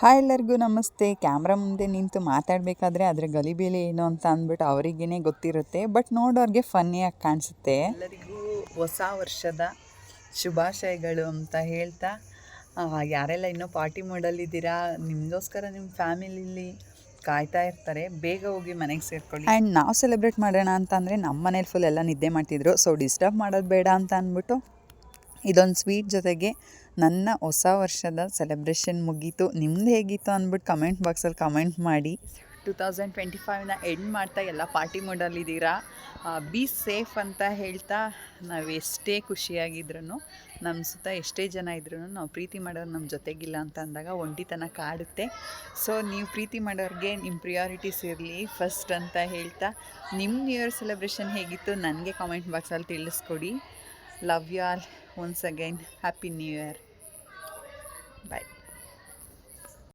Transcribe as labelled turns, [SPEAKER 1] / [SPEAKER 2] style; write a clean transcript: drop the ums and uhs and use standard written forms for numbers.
[SPEAKER 1] Hi ಎಲ್ಲರಿಗೂ ನಮಸ್ತೆ. Camera ಮುಂದೆ ನಿಂತು ಮಾತಾಡಬೇಕಾದ್ರೆ ಅದರ ಗಲಿಬಿಲಿ ಏನು ಅಂತ ಅಂದ್ಬಿಟ್ಟು ಅವರಿಗೇ ಗೊತ್ತಿರುತ್ತೆ, ಬಟ್ ನೋಡೋರಿಗೆ ಫನ್ನಿಯಾಗಿ ಕಾಣಿಸುತ್ತೆ. ಎಲ್ಲರಿಗೂ ಹೊಸ ವರ್ಷದ ಶುಭಾಶಯಗಳು ಅಂತ ಹೇಳ್ತಾ, ಯಾರೆಲ್ಲ ಇನ್ನೂ ಪಾರ್ಟಿ ಮಾಡಲಿದ್ದೀರಾ, ನಿಮಗೋಸ್ಕರ ನಿಮ್ಮ ಫ್ಯಾಮಿಲಿಲಿ ಕಾಯ್ತಾ ಇರ್ತಾರೆ, ಬೇಗ ಹೋಗಿ ಮನೆಗೆ ಸೇರ್ಕೊಳ್ಳಿ. ಆ್ಯಂಡ್ ನಾವು ಸೆಲೆಬ್ರೇಟ್ ಮಾಡೋಣ ಅಂತಂದರೆ ನಮ್ಮ ಮನೇಲಿ ಫುಲ್ ಎಲ್ಲ ನಿದ್ದೆ ಮಾಡ್ತಿದ್ರು, ಸೊ ಡಿಸ್ಟರ್ಬ್ ಮಾಡೋದು ಬೇಡ ಅಂತ ಅಂದ್ಬಿಟ್ಟು ಇದೊಂದು ಸ್ವೀಟ್ ಜೊತೆಗೆ ನನ್ನ ಹೊಸ ವರ್ಷದ ಸೆಲೆಬ್ರೇಷನ್ ಮುಗೀತು. ನಿಮ್ದು ಹೇಗಿತ್ತು ಅಂದ್ಬಿಟ್ಟು ಕಮೆಂಟ್ ಬಾಕ್ಸಲ್ಲಿ ಕಮೆಂಟ್ ಮಾಡಿ. 2025ನ ಎಂಡ್ ಮಾಡ್ತಾ ಎಲ್ಲ ಪಾರ್ಟಿ ಮಾಡಲಿದ್ದೀರಾ, ಬಿ ಸೇಫ್ ಅಂತ ಹೇಳ್ತಾ, ನಾವು ಎಷ್ಟೇ ಖುಷಿಯಾಗಿದ್ರೂ, ನಮ್ಮ ಸುತ್ತ ಎಷ್ಟೇ ಜನ ಇದ್ರೂ ನಾವು ಪ್ರೀತಿ ಮಾಡೋರು ನಮ್ಮ ಜೊತೆಗಿಲ್ಲ ಅಂತ ಅಂದಾಗ ಒಂಟಿತನ ಕಾಡುತ್ತೆ. ಸೊ ನೀವು ಪ್ರೀತಿ ಮಾಡೋರಿಗೆ ನಿಮ್ಮ ಪ್ರಿಯಾರಿಟೀಸ್ ಇರಲಿ ಫಸ್ಟ್ ಅಂತ ಹೇಳ್ತಾ, ನಿಮ್ಮ ನ್ಯೂ ಇಯರ್ ಸೆಲೆಬ್ರೇಷನ್ ಹೇಗಿತ್ತು ನನಗೆ ಕಮೆಂಟ್ ಬಾಕ್ಸಲ್ಲಿ ತಿಳಿಸ್ಕೊಡಿ. Love you all once again. Happy New Year. Bye.